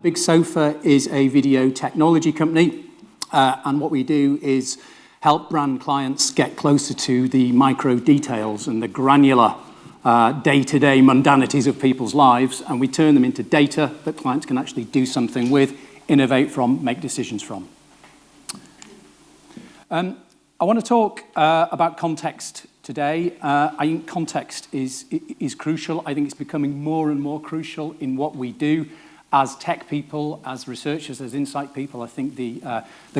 Big Sofa is a video technology company, and what we do is help brand clients get closer to the micro details and the granular day-to-day mundanities of people's lives, and we turn them into data that clients can actually do something with, innovate from, make decisions from. I want to talk about context today. I think context is crucial. I think it's becoming more and more crucial in what we do as tech people, as researchers, as insight people. I think the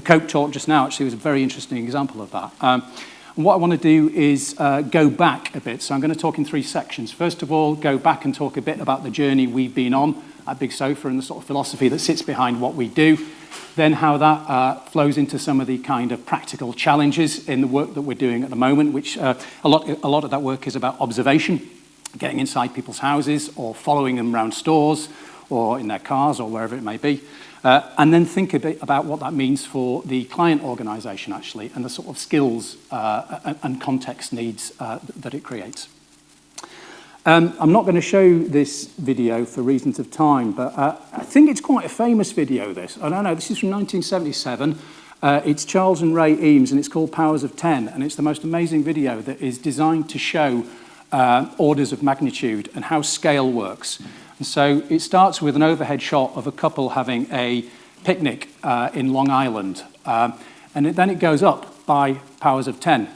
Coke talk just now actually was a very interesting example of that. And what I want to do is go back a bit. So I'm going to talk in three sections. First of all, go back and talk a bit about the journey we've been on at Big Sofa and the sort of philosophy that sits behind what we do. Then how that flows into some of the kind of practical challenges in the work that we're doing at the moment, which a lot of that work is about observation, getting inside people's houses or following them around stores or in their cars or wherever it may be. And then think a bit about what that means for the client organization, actually, and the sort of skills and context needs that it creates. I'm not going to show this video for reasons of time, but I think it's quite a famous video, this. I don't know, this is from 1977. It's Charles and Ray Eames, and it's called Powers of 10, and it's the most amazing video that is designed to show orders of magnitude and how scale works. And so it starts with an overhead shot of a couple having a picnic in Long Island, and then it goes up by powers of 10.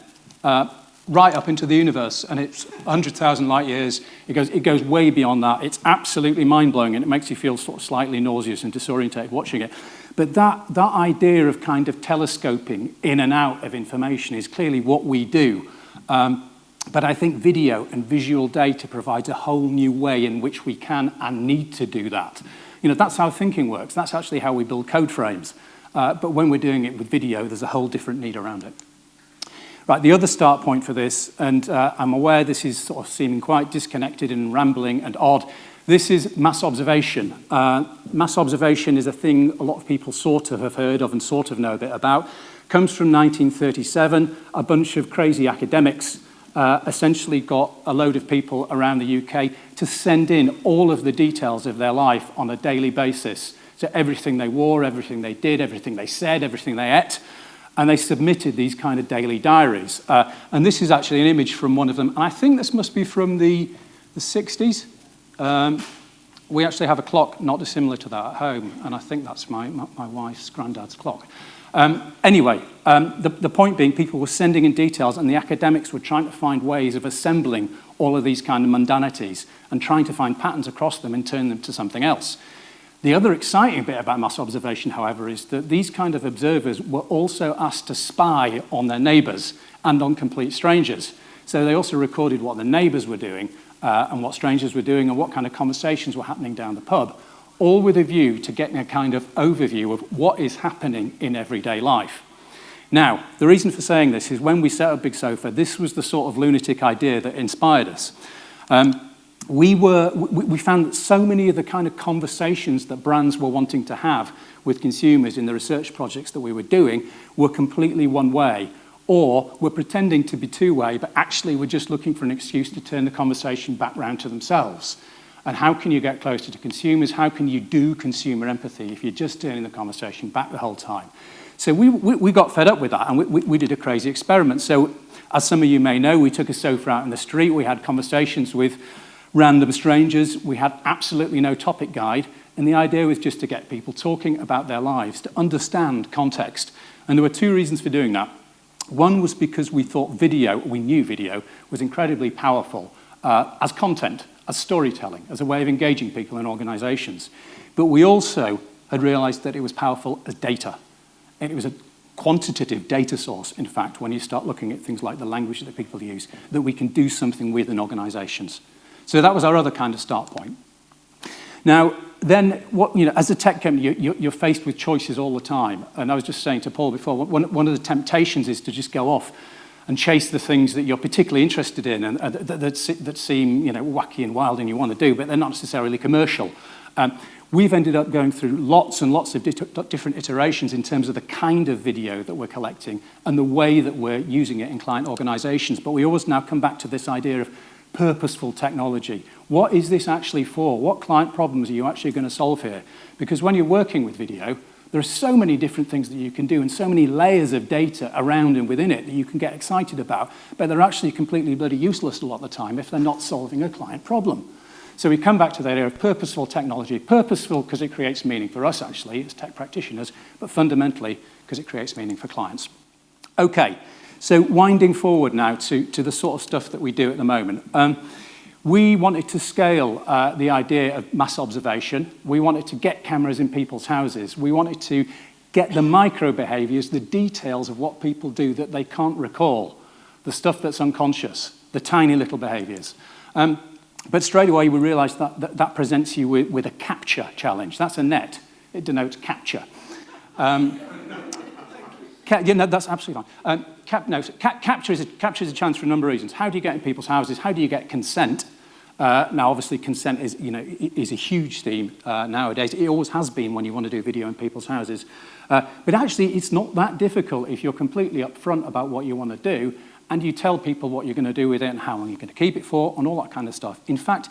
Right up into the universe, and it's 100,000 light years. It goes way beyond that. It's absolutely mind-blowing, and it makes you feel sort of slightly nauseous and disorientated watching it. But that idea of kind of telescoping in and out of information is clearly what we do. But I think video and visual data provides a whole new way in which we can and need to do that. You know, that's how thinking works. That's actually how we build code frames. But when we're doing it with video, there's a whole different need around it. Right, the other start point for this, and I'm aware this is sort of seeming quite disconnected and rambling and odd, this is mass observation. Mass observation is a thing a lot of people sort of have heard of and sort of know a bit about. Comes from 1937. A bunch of crazy academics essentially got a load of people around the UK to send in all of the details of their life on a daily basis. So everything they wore, everything they did, everything they said, everything they ate. And they submitted these kind of daily diaries. And this is actually an image from one of them. And I think this must be from the 60s. We actually have a clock not dissimilar to that at home. And I think that's my wife's granddad's clock. Anyway, the point being people were sending in details, and the academics were trying to find ways of assembling all of these kind of mundanities and trying to find patterns across them and turn them to something else. The other exciting bit about mass observation, however, is that these kind of observers were also asked to spy on their neighbours and on complete strangers. So they also recorded what the neighbours were doing and what strangers were doing and what kind of conversations were happening down the pub, all with a view to getting a kind of overview of what is happening in everyday life. Now, the reason for saying this is when we set up Big Sofa, this was the sort of lunatic idea that inspired us. We found that so many of the kind of conversations that brands were wanting to have with consumers in the research projects that we were doing were completely one way, or were pretending to be two-way, but actually were just looking for an excuse to turn the conversation back round to themselves. And how can you get closer to consumers? How can you do consumer empathy if you're just turning the conversation back the whole time? So we got fed up with that, and we did a crazy experiment. So as some of you may know, we took a sofa out in the street. We had conversations with random strangers. We had absolutely no topic guide, and the idea was just to get people talking about their lives, to understand context. And there were two reasons for doing that. One was because we knew video was incredibly powerful as content, as storytelling, as a way of engaging people in organizations. But we also had realized that it was powerful as data. And it was a quantitative data source, in fact, when you start looking at things like the language that people use, that we can do something with in organizations. So that was our other kind of start point. Now, then, as a tech company, you're faced with choices all the time. And I was just saying to Paul before, one of the temptations is to just go off and chase the things that you're particularly interested in and that seem wacky and wild and you want to do, but they're not necessarily commercial. We've ended up going through lots and lots of different iterations in terms of the kind of video that we're collecting and the way that we're using it in client organizations. But we always now come back to this idea of purposeful technology. What is this actually for? What client problems are you actually going to solve here? Because when you're working with video, there are so many different things that you can do and so many layers of data around and within it that you can get excited about, but they're actually completely bloody useless a lot of the time if they're not solving a client problem. So we come back to the idea of purposeful technology. Purposeful because it creates meaning for us, actually, as tech practitioners, but fundamentally because it creates meaning for clients. Okay, so winding forward now to the sort of stuff that we do at the moment. We wanted to scale the idea of mass observation. We wanted to get cameras in people's houses. We wanted to get the micro behaviors, the details of what people do that they can't recall, the stuff that's unconscious, the tiny little behaviors. But straight away, we realized that presents you with a capture challenge. That's a net. It denotes capture. Yeah, no, that's absolutely fine. Capture is a challenge for a number of reasons. How do you get in people's houses? How do you get consent? Now, obviously, consent is a huge theme nowadays. It always has been when you want to do video in people's houses. But actually, it's not that difficult if you're completely upfront about what you want to do, and you tell people what you're going to do with it and how long you're going to keep it for and all that kind of stuff. In fact,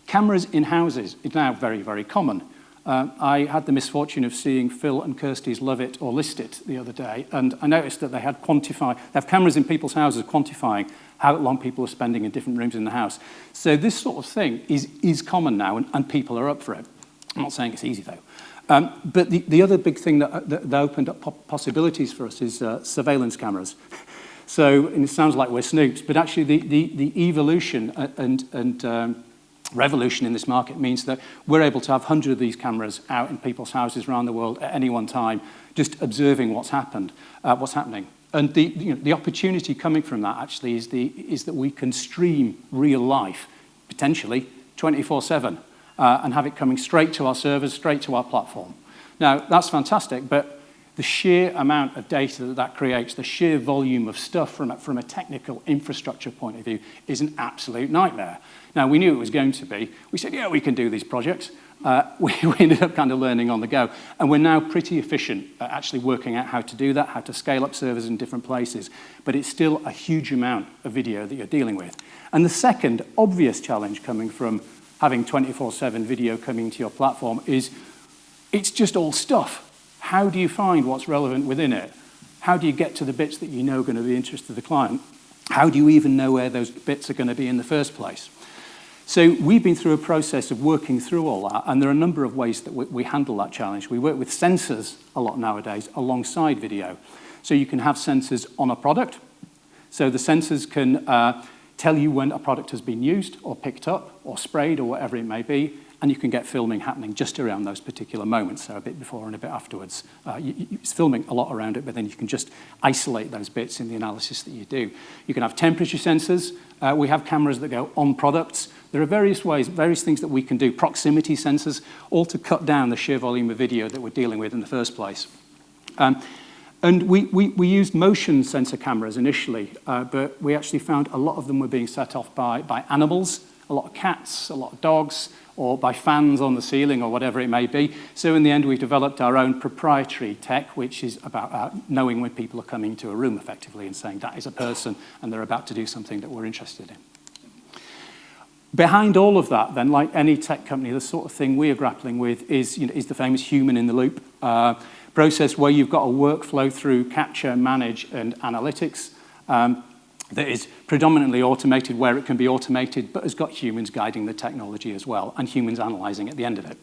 cameras in houses is now very, very common. I had the misfortune of seeing Phil and Kirsty's Love It or List It the other day, and I noticed that they have cameras in people's houses quantifying how long people are spending in different rooms in the house. So this sort of thing is common now, and people are up for it. I'm not saying it's easy, though. But the other big thing that opened up possibilities for us is surveillance cameras. So, and it sounds like we're snoops, but actually the evolution and revolution in this market means that we're able to have hundreds of these cameras out in people's houses around the world at any one time, just observing what's happening. And the opportunity coming from that actually is that we can stream real life, potentially 24/7, and have it coming straight to our servers, straight to our platform. Now, that's fantastic, but the sheer amount of data that creates, the sheer volume of stuff from a technical infrastructure point of view is an absolute nightmare. Now, we knew it was going to be. We said, yeah, we can do these projects. We ended up kind of learning on the go. And we're now pretty efficient at actually working out how to do that, how to scale up servers in different places. But it's still a huge amount of video that you're dealing with. And the second obvious challenge coming from having 24/7 video coming to your platform is it's just all stuff. How do you find what's relevant within it? How do you get to the bits that you know are going to be interesting to the client? How do you even know where those bits are going to be in the first place? So we've been through a process of working through all that, and there are a number of ways that we handle that challenge. We work with sensors a lot nowadays alongside video. So you can have sensors on a product. So the sensors can tell you when a product has been used or picked up or sprayed or whatever it may be, and you can get filming happening just around those particular moments, so a bit before and a bit afterwards. It's filming a lot around it, but then you can just isolate those bits in the analysis that you do. You can have temperature sensors. We have cameras that go on products. There are various ways, various things that we can do, proximity sensors, all to cut down the sheer volume of video that we're dealing with in the first place. And we used motion sensor cameras initially, but we actually found a lot of them were being set off by animals, a lot of cats, a lot of dogs, or by fans on the ceiling or whatever it may be. So in the end, we developed our own proprietary tech, which is about knowing when people are coming to a room effectively and saying that is a person and they're about to do something that we're interested in. Behind all of that, then, like any tech company, the sort of thing we are grappling with is the famous human in the loop process where you've got a workflow through capture, manage, and analytics that is predominantly automated where it can be automated, but has got humans guiding the technology as well, and humans analyzing at the end of it.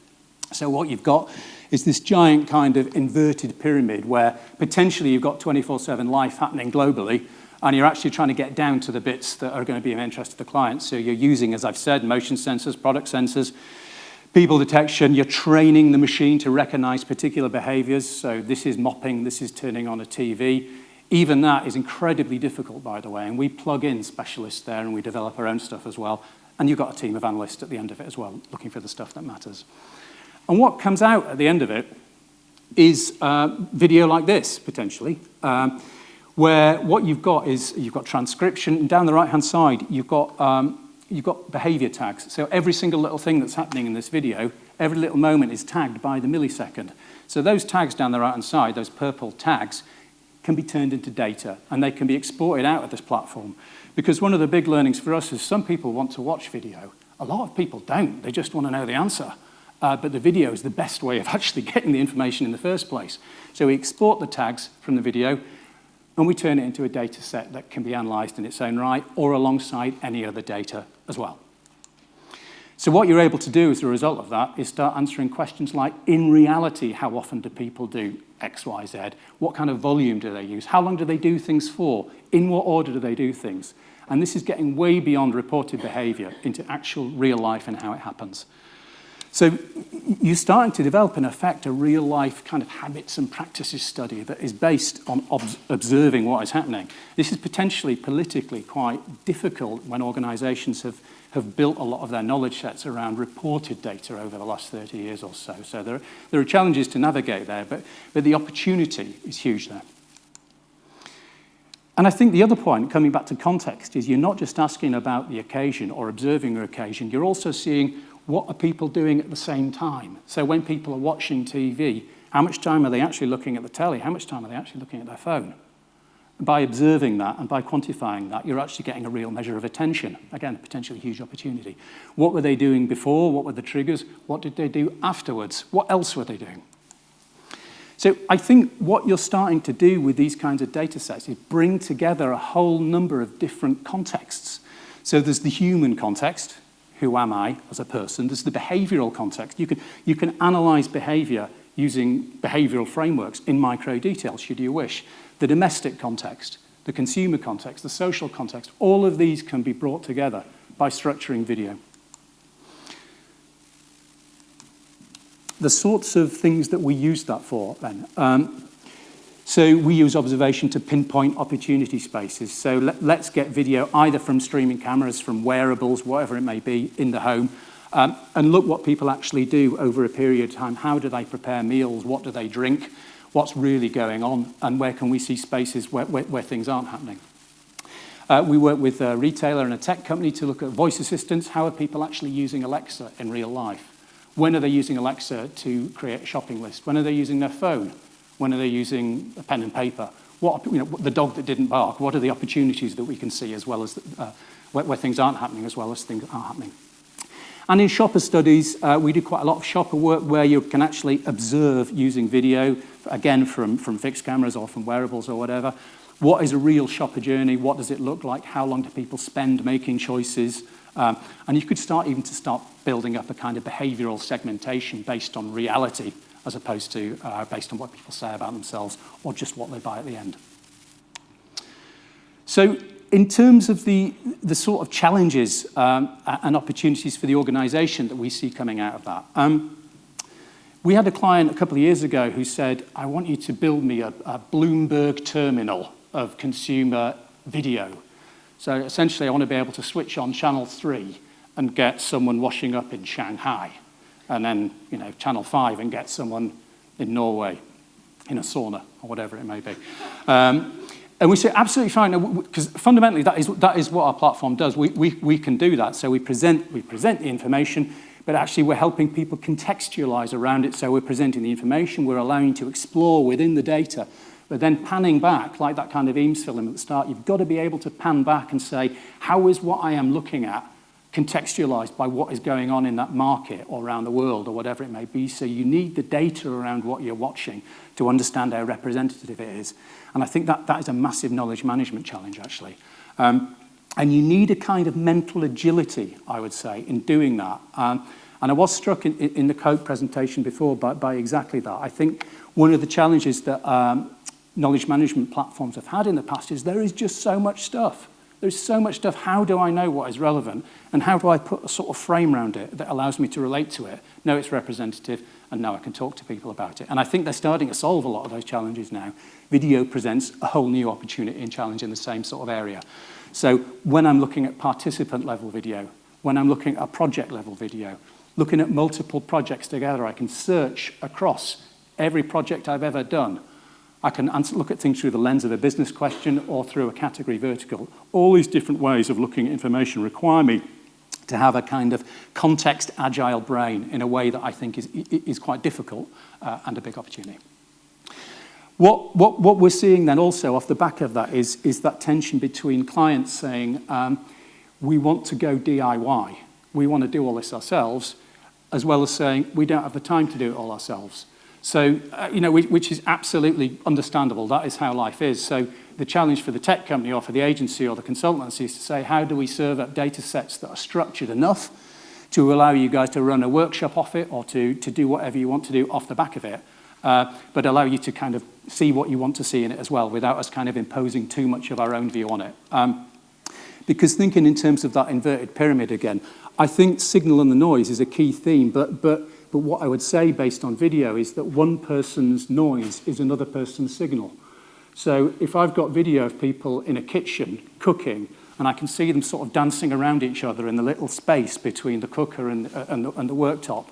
So what you've got is this giant kind of inverted pyramid where potentially you've got 24/7 life happening globally, and you're actually trying to get down to the bits that are going to be of interest to the client. So you're using, as I've said, motion sensors, product sensors, people detection. You're training the machine to recognize particular behaviors. So this is mopping, this is turning on a TV. Even that is incredibly difficult, by the way, and we plug in specialists there and we develop our own stuff as well. And you've got a team of analysts at the end of it as well, looking for the stuff that matters. And what comes out at the end of it is video like this, potentially, where what you've got is you've got transcription, and down the right-hand side, you've got behavior tags. So every single little thing that's happening in this video, every little moment is tagged by the millisecond. So those tags down the right-hand side, those purple tags, can be turned into data, and they can be exported out of this platform. Because one of the big learnings for us is some people want to watch video. A lot of people don't. They just want to know the answer. But the video is the best way of actually getting the information in the first place. So we export the tags from the video, and we turn it into a data set that can be analysed in its own right or alongside any other data as well. So what you're able to do as a result of that is start answering questions like, in reality, how often do people do X, Y, Z? What kind of volume do they use? How long do they do things for? In what order do they do things? And this is getting way beyond reported behaviour into actual real life and how it happens. So you're starting to develop, in effect, a real-life kind of habits and practices study that is based on observing what is happening. This is potentially politically quite difficult when organisations have built a lot of their knowledge sets around reported data over the last 30 years or so. So there are challenges to navigate there, but the opportunity is huge there. And I think the other point, coming back to context, is you're not just asking about the occasion or observing an occasion, you're also seeing what are people doing at the same time. So when people are watching TV, how much time are they actually looking at the telly? How much time are they actually looking at their phone? By observing that and by quantifying that, you're actually getting a real measure of attention. Again, potentially a huge opportunity. What were they doing before? What were the triggers? What did they do afterwards? What else were they doing? So I think what you're starting to do with these kinds of data sets is bring together a whole number of different contexts. So there's the human context. Who am I as a person? There's the behavioural context. You can analyse behaviour using behavioural frameworks in micro detail, should you wish. The domestic context, the consumer context, the social context, all of these can be brought together by structuring video. The sorts of things that we use that for then. So we use observation to pinpoint opportunity spaces. So let's get video either from streaming cameras, from wearables, whatever it may be, in the home, and look what people actually do over a period of time. How do they prepare meals? What do they drink? What's really going on? And where can we see spaces where things aren't happening? We work with a retailer and a tech company to look at voice assistants. How are people actually using Alexa in real life? When are they using Alexa to create a shopping list? When are they using their phone? When are they using a pen and paper? The dog that didn't bark, what are the opportunities that we can see as well as where things aren't happening as well as things are happening? And in shopper studies, we do quite a lot of shopper work where you can actually observe using video, again, from fixed cameras or from wearables or whatever. What is a real shopper journey? What does it look like? How long do people spend making choices? And you could start building up a kind of behavioural segmentation based on reality, as opposed to based on what people say about themselves or just what they buy at the end. So in terms of the sort of challenges and opportunities for the organisation that we see coming out of that, we had a client a couple of years ago who said, I want you to build me a Bloomberg terminal of consumer video. So essentially, I want to be able to switch on Channel 3 and get someone washing up in Shanghai. And then, Channel 5 and get someone in Norway in a sauna or whatever it may be. And we say, absolutely fine, because fundamentally that is what our platform does. We can do that. So we present the information, but actually we're helping people contextualize around it. So we're presenting the information, we're allowing you to explore within the data, but then panning back, like that kind of Eames film at the start, you've got to be able to pan back and say, how is what I am looking at contextualized by what is going on in that market or around the world or whatever it may be. So you need the data around what you're watching to understand how representative it is. And I think that is a massive knowledge management challenge, actually. And you need a kind of mental agility, I would say, in doing that. And I was struck in the Coke presentation before by exactly that. I think one of the challenges that knowledge management platforms have had in the past is there is just so much stuff. There's so much stuff. How do I know what is relevant? And how do I put a sort of frame around it that allows me to relate to it, know it's representative, and know I can talk to people about it? And I think they're starting to solve a lot of those challenges now. Video presents a whole new opportunity and challenge in the same sort of area. So when I'm looking at participant-level video, when I'm looking at project-level video, looking at multiple projects together, I can search across every project I've ever done. I can look at things through the lens of a business question or through a category vertical. All these different ways of looking at information require me to have a kind of context-agile brain in a way that I think is quite difficult and a big opportunity. What we're seeing then also off the back of that is that tension between clients saying, we want to go DIY, we want to do all this ourselves, as well as saying, we don't have the time to do it all ourselves. So, which is absolutely understandable. That is how life is. So the challenge for the tech company or for the agency or the consultancy is to say, how do we serve up data sets that are structured enough to allow you guys to run a workshop off it or to do whatever you want to do off the back of it, but allow you to kind of see what you want to see in it as well without us kind of imposing too much of our own view on it. Because thinking in terms of that inverted pyramid again, I think signal and the noise is a key theme, but what I would say based on video is that one person's noise is another person's signal. So if I've got video of people in a kitchen cooking, and I can see them sort of dancing around each other in the little space between the cooker and the worktop,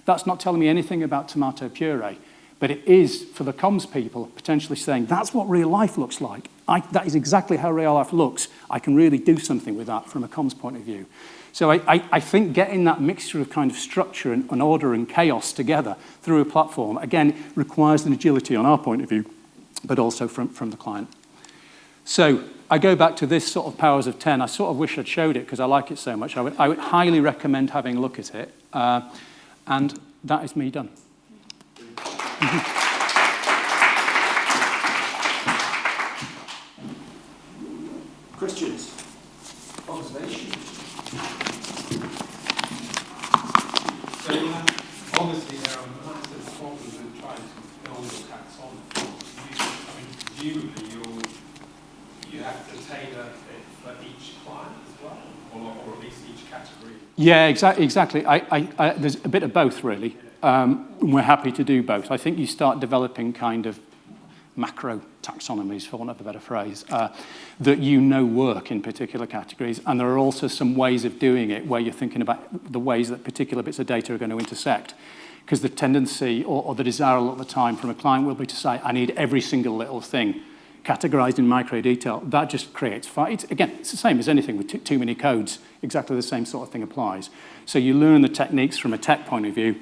that's not telling me anything about tomato puree. But it is, for the comms people, potentially saying, that's what real life looks like. That is exactly how real life looks. I can really do something with that from a comms point of view. So I think getting that mixture of kind of structure and order and chaos together through a platform, again, requires an agility on our point of view, but also from the client. So I go back to this sort of powers of 10. I sort of wish I'd showed it because I like it so much. I would highly recommend having a look at it. And that is me done. Questions? Observations? So obviously there are massive problems with trying to build a taxonomy. Presumably you have to tailor it for each client as well, or at least each category. Yeah, exactly. There's a bit of both, really. We're happy to do both. I think you start developing kind of macro taxonomies, for want of a better phrase, that work in particular categories. And there are also some ways of doing it where you're thinking about the ways that particular bits of data are going to intersect. Because the tendency or the desire at the time from a client will be to say, I need every single little thing categorized in micro detail. That just creates fights. Again, it's the same as anything with too many codes. Exactly the same sort of thing applies. So you learn the techniques from a tech point of view.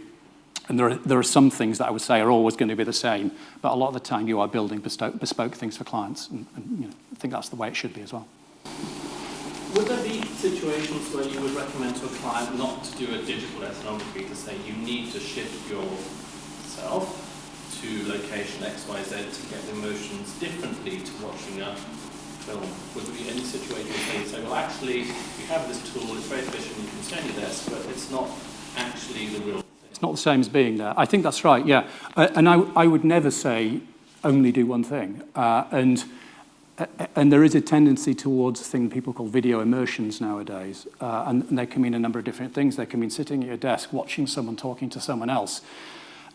And there are some things that I would say are always going to be the same, but a lot of the time you are building bespoke things for clients, and I think that's the way it should be as well. Would there be situations where you would recommend to a client not to do a digital ethnography, to say you need to shift yourself to location XYZ to get the emotions differently to watching a film? Would there be any situation where you say, well, actually, we have this tool, it's very efficient, you can send you this, but it's not actually the real. It's not the same as being there. I think that's right, yeah. And I would never say only do one thing. And there is a tendency towards a thing people call video immersions nowadays. And they can mean a number of different things. They can mean sitting at your desk, watching someone talking to someone else.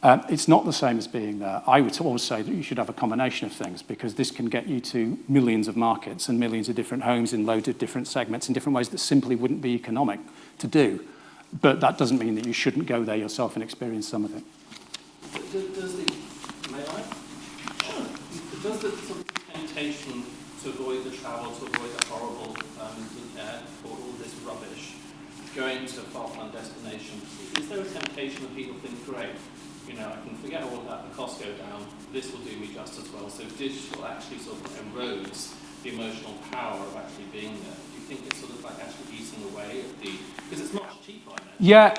It's not the same as being there. I would always say that you should have a combination of things because this can get you to millions of markets and millions of different homes in loads of different segments in different ways that simply wouldn't be economic to do. But that doesn't mean that you shouldn't go there yourself and experience some of it. Does the sort of temptation to avoid the travel, to avoid the horrible airport, all this rubbish, going to a far-flung destination, is there a temptation that people think, great, I can forget all that, the costs go down, this will do me just as well. So digital actually sort of erodes the emotional power of actually being there. Do you think it's sort of like actually eating away at the, because it's much cheaper, I know. Yeah,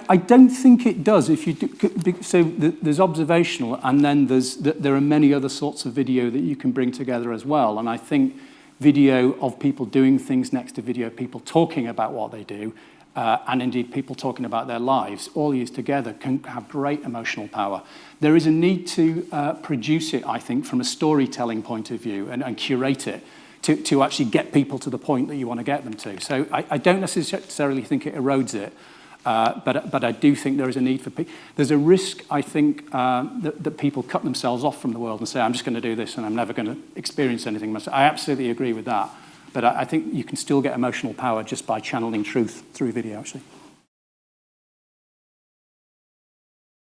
I don't think it does. If you do, so there's observational, and then there are many other sorts of video that you can bring together as well. And I think video of people doing things next to video, people talking about what they do, and indeed people talking about their lives, all used together can have great emotional power. There is a need to produce it, I think, from a storytelling point of view and curate it to actually get people to the point that you want to get them to. So I don't necessarily think it erodes it, but I do think there is a need for people. There's a risk, I think, that people cut themselves off from the world and say, I'm just going to do this and I'm never going to experience anything myself. I absolutely agree with that. But I think you can still get emotional power just by channeling truth through video, actually.